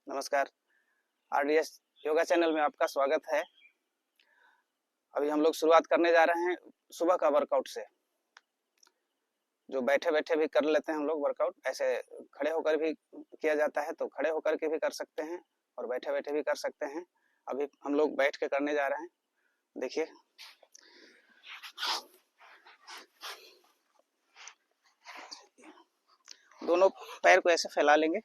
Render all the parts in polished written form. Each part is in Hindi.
नमस्कार। आरडीएस योगा चैनल में आपका स्वागत है। अभी हम लोग शुरुआत करने जा रहे हैं सुबह का वर्कआउट से। जो बैठे बैठे भी कर लेते हैं हम लोग वर्कआउट, ऐसे खड़े होकर भी किया जाता है तो खड़े होकर के भी कर सकते हैं और बैठे बैठे भी कर सकते हैं। अभी हम लोग बैठ के करने जा रहे हैं। देखिए, दोनों पैर को ऐसे फैला लेंगे।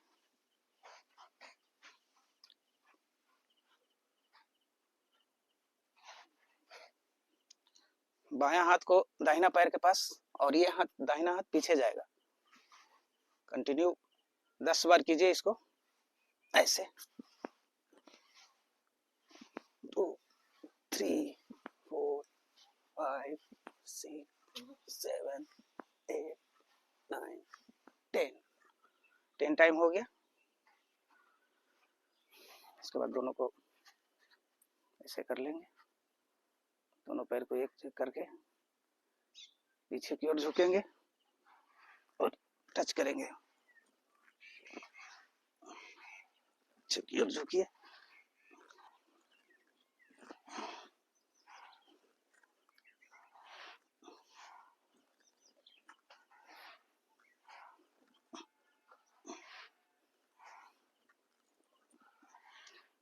बायां हाथ को दाहिना पैर के पास और ये हाथ दाहिना हाथ पीछे जाएगा। कंटिन्यू 10 बार कीजिए इसको ऐसे। 2 3 4 5 6 7 8 9 10 टाइम हो गया। इसके बाद दोनों को ऐसे कर लेंगे। दोनों पैर को एक चेक करके पीछे की ओर झुकेंगे और टच करेंगे। पीछे की ओर झुकिए।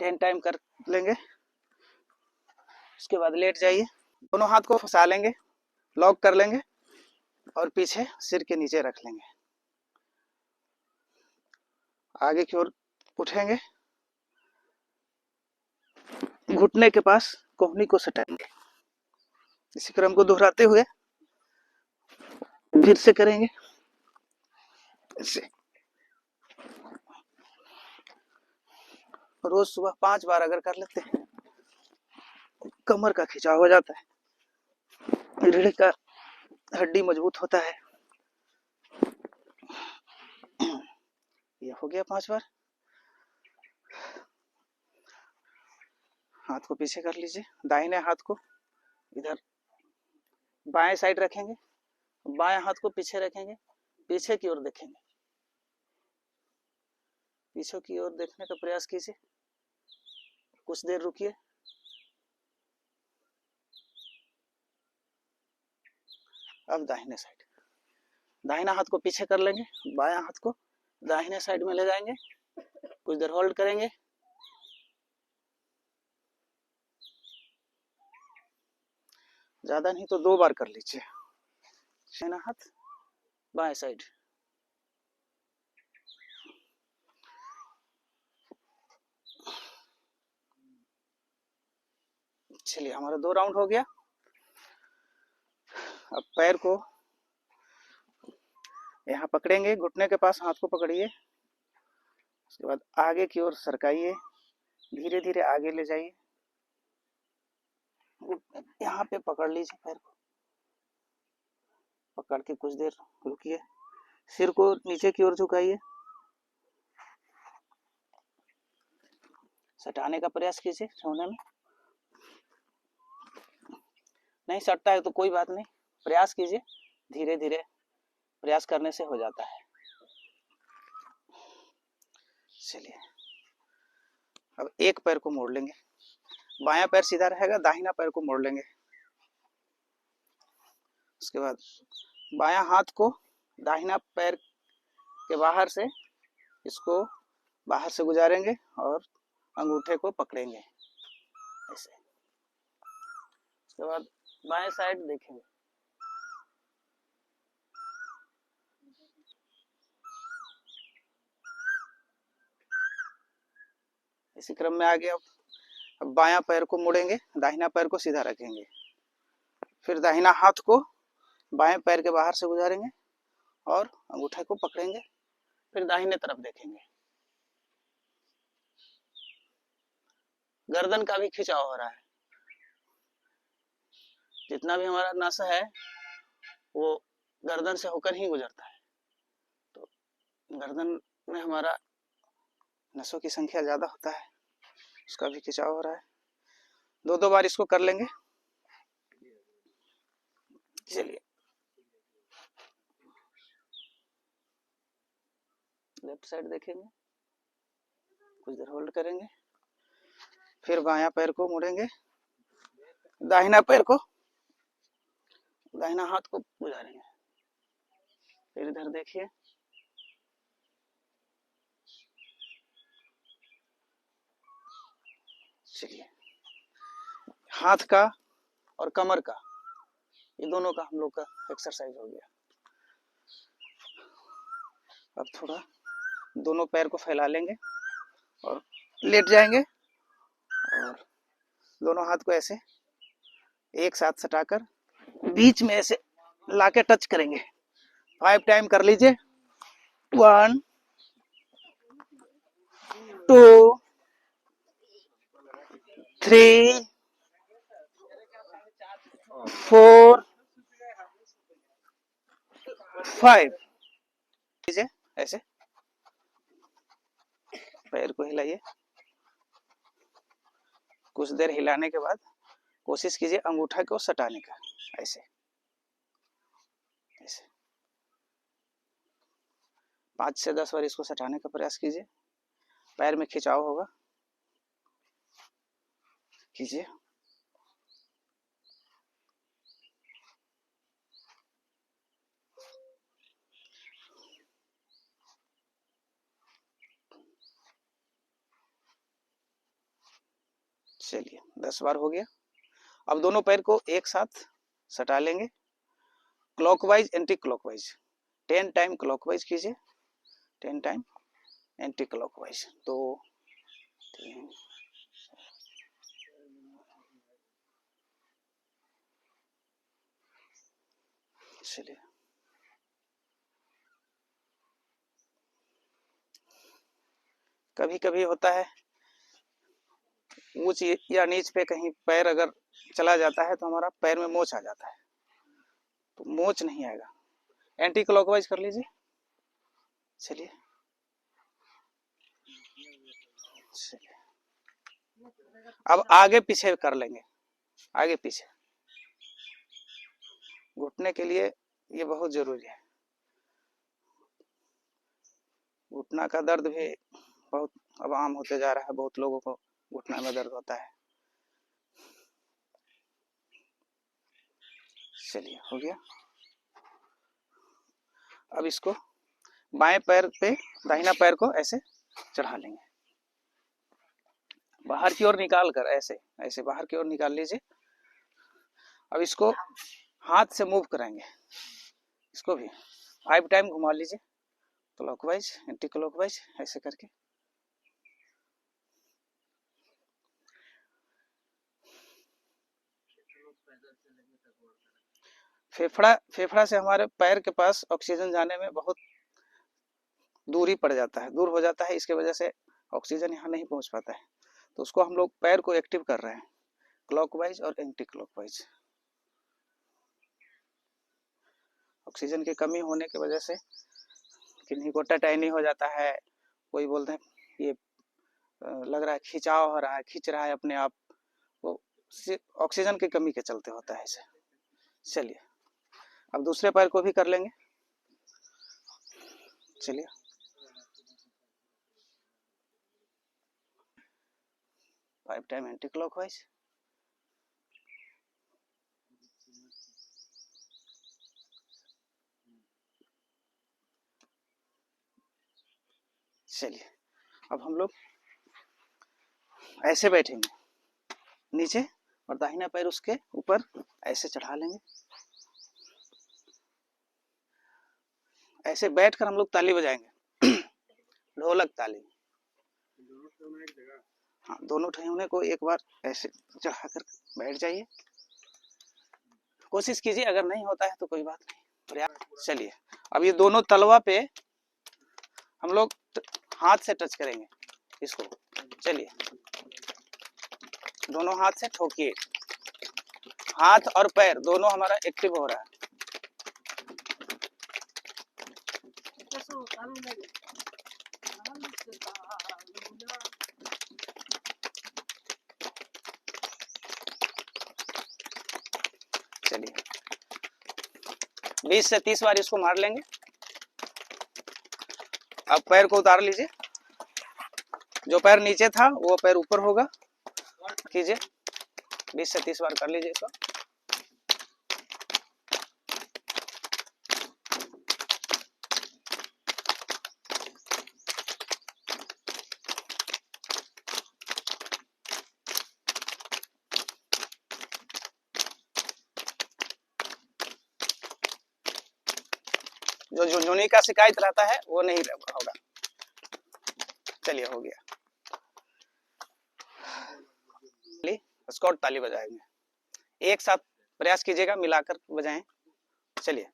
टेन टाइम कर लेंगे। उसके बाद लेट जाइए। दोनों हाथ को फंसा लेंगे, लॉक कर लेंगे और पीछे सिर के नीचे रख लेंगे। आगे की ओर उठेंगे, घुटने के पास कोहनी को सटाएंगे। इसी क्रम को दोहराते हुए फिर से करेंगे ऐसे। रोज सुबह 5 बार अगर कर लेते हैं, कमर का खिंचाव हो जाता है, रीढ़ का हड्डी मजबूत होता है। ये हो गया 5 बार। हाथ को पीछे कर लीजिए। दाहिने हाथ को इधर बाएं साइड रखेंगे, बाएं हाथ को पीछे रखेंगे, पीछे की ओर देखेंगे। पीछे की ओर देखने का प्रयास कीजिए। कुछ देर रुकिए। अब दाहिने साइड, दाहिना हाथ को पीछे कर लेंगे, बायां हाथ को दाहिने साइड में ले जाएंगे। कुछ देर होल्ड करेंगे। ज्यादा नहीं तो 2 बार कर लीजिए। दाहिना हाथ बाएं साइड। चलिए, हमारा 2 राउंड हो गया। अब पैर को यहाँ पकड़ेंगे, घुटने के पास हाथ को पकड़िए। उसके बाद आगे की ओर सरकाइए, धीरे धीरे आगे ले जाइए। यहाँ पे पकड़ लीजिए, पैर को पकड़ के कुछ देर रुकिए। सिर को नीचे की ओर झुकाइए, सटाने का प्रयास कीजिए। सोने में नहीं सटता है तो कोई बात नहीं, प्रयास कीजिए। धीरे धीरे प्रयास करने से हो जाता है। चलिए, अब एक पैर को मोड़ लेंगे। बायां पैर सीधा रहेगा, दाहिना पैर को मोड़ लेंगे। उसके बाद बायां हाथ को दाहिना पैर के बाहर से इसको बाहर से गुजारेंगे और अंगूठे को पकड़ेंगे ऐसे। उसके बाद बाएं साइड देखेंगे। इसी क्रम में आगे अब बायां पैर को मोड़ेंगे, दाहिना पैर को सीधा रखेंगे। फिर दाहिना हाथ को बाएं पैर के बाहर से गुजारेंगे और अंगूठे को पकड़ेंगे। फिर दाहिने तरफ देखेंगे। गर्दन का भी खिंचाव हो रहा है। जितना भी हमारा नस है वो गर्दन से होकर ही गुजरता है, तो गर्दन में हमारा नसों की संख्या ज्यादा होता है, उसका भी खिंचाव हो रहा है। 2 बार इसको कर लेंगे। चलिए, लेफ्ट साइड देखेंगे। कुछ देर होल्ड करेंगे, फिर बायां पैर को मोड़ेंगे, दाहिना पैर को, दाहिना हाथ को गुजारेंगे, फिर इधर देखिए, चलिए हाथ का और कमर का, ये दोनों का हम लोग का एक्सरसाइज हो गया। अब थोड़ा दोनों पैर को फैला लेंगे और लेट जाएंगे और दोनों हाथ को ऐसे एक साथ सटाकर बीच में ऐसे लाके टच करेंगे। 5 टाइम कर लीजिए। 1 2 3 4 5। लीजिए ऐसे, पैर को हिलाइए, कुछ देर हिलाने के बाद कोशिश कीजिए अंगूठा को सटाने का, ऐसे ऐसे 5 से 10 बार इसको सटाने का प्रयास कीजिए। पैर में खिंचाव होगा, कीजिए। चलिए 10 बार हो गया। अब दोनों पैर को एक साथ सटा लेंगे, clockwise anti clockwise 10 time clockwise कीजिए, 10 टाइम एंटी क्लॉकवाइज। 2 3 चलिए कभी कभी होता है ऊंच या नीच पे कहीं पैर अगर चला जाता है तो हमारा पैर में मोच आ जाता है, तो मोच नहीं आएगा। एंटी क्लॉकवाइज कर लीजिए। चलिए अब आगे पीछे कर लेंगे, आगे पीछे। घुटने के लिए ये बहुत जरूरी है। घुटना का दर्द भी बहुत अब आम होते जा रहा है, बहुत लोगों को घुटना में दर्द होता है। चलिए हो गया। अब इसको बाएं पैर पे दाहिना पैर को ऐसे चढ़ा लेंगे, बाहर की ओर निकाल कर, ऐसे ऐसे बाहर की ओर निकाल लीजिए। अब इसको हाथ से मूव कराएंगे, इसको भी 5 टाइम घुमा लीजिए, क्लॉकवाइज एंटी क्लॉकवाइज ऐसे करके। फेफड़ा से हमारे पैर के पास ऑक्सीजन जाने में बहुत दूरी पड़ जाता है, दूर हो जाता है, इसके वजह से ऑक्सीजन यहाँ नहीं पहुंच पाता है। तो उसको हम लोग पैर को एक्टिव कर रहे हैं, क्लॉकवाइज और एंटी क्लॉकवाइज। ऑक्सीजन की कमी होने की वजह से किन्हीं को टेटाइनी हो जाता है, कोई बोलते हैं ये लग रहा है खिंचाव हो रहा है, खींच रहा है अपने आप, वो ऑक्सीजन की कमी के चलते होता है ऐसे। चलिए अब दूसरे पैर को भी कर लेंगे। चलिए 5 टाइम एंटी क्लॉकवाइज। चलिए अब हम लोग ऐसे बैठेंगे नीचे और दाहिना पैर उसके ऊपर ऐसे चढ़ा लेंगे। ऐसे बैठकर हम लोग ताली बजाएंगे, ढोलक ताली। हाँ, दोनों ठिकाने को एक बार ऐसे चढ़ाकर बैठ जाइए, कोशिश कीजिए, अगर नहीं होता है तो कोई बात नहीं। चलिए अब ये दोनों तलवा पे हम लोग हाथ से टच करेंगे इसको। चलिए दोनों हाथ से ठोकिए, हाथ और पैर दोनों हमारा एक्टिव हो रहा है। चलिए 20 से 30 बार इसको मार लेंगे। अब पैर को उतार लीजिए, जो पैर नीचे था वो पैर ऊपर होगा, कीजिए 20 से 30 बार कर लीजिए इसको। जो झुनझुनी का शिकायत रहता है वो नहीं होगा। चलिए हो गया। स्कॉट ताली बजाएंगे, एक साथ प्रयास कीजिएगा, मिलाकर बजाएं। चलिए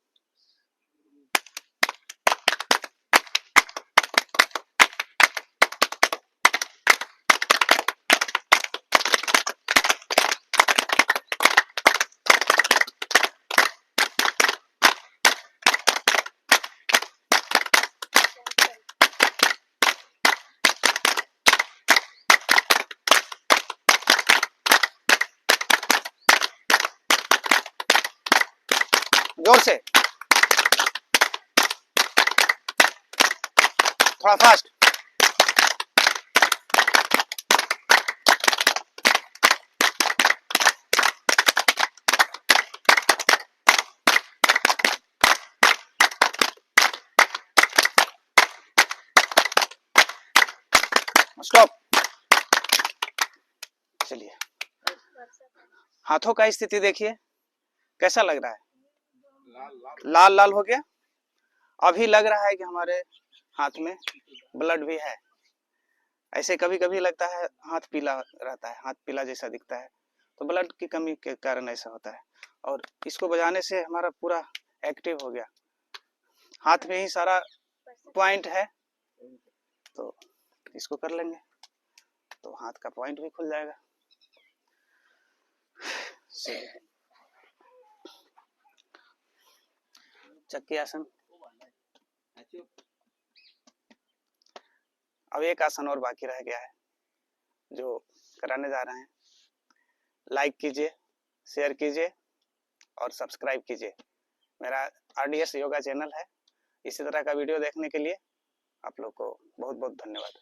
जोर से, थोड़ा फास्ट। स्टॉप। चलिए हाथों का स्थिति देखिए कैसा लग रहा है, लाल लाल हो गया। अभी लग रहा है कि हमारे हाथ में ब्लड भी है। ऐसे कभी कभी लगता है हाथ पीला रहता है, हाथ पीला जैसा दिखता है, तो ब्लड की कमी के कारण ऐसा होता है। और इसको बजाने से हमारा पूरा एक्टिव हो गया, हाथ में ही सारा पॉइंट है, तो इसको कर लेंगे तो हाथ का पॉइंट भी खुल जाएगा। चक्की आसन। अब एक आसन और बाकी रह गया है जो कराने जा रहे हैं। लाइक कीजिए, शेयर कीजिए और सब्सक्राइब कीजिए। मेरा RDS योगा चैनल है। इसी तरह का वीडियो देखने के लिए आप लोग को बहुत बहुत धन्यवाद।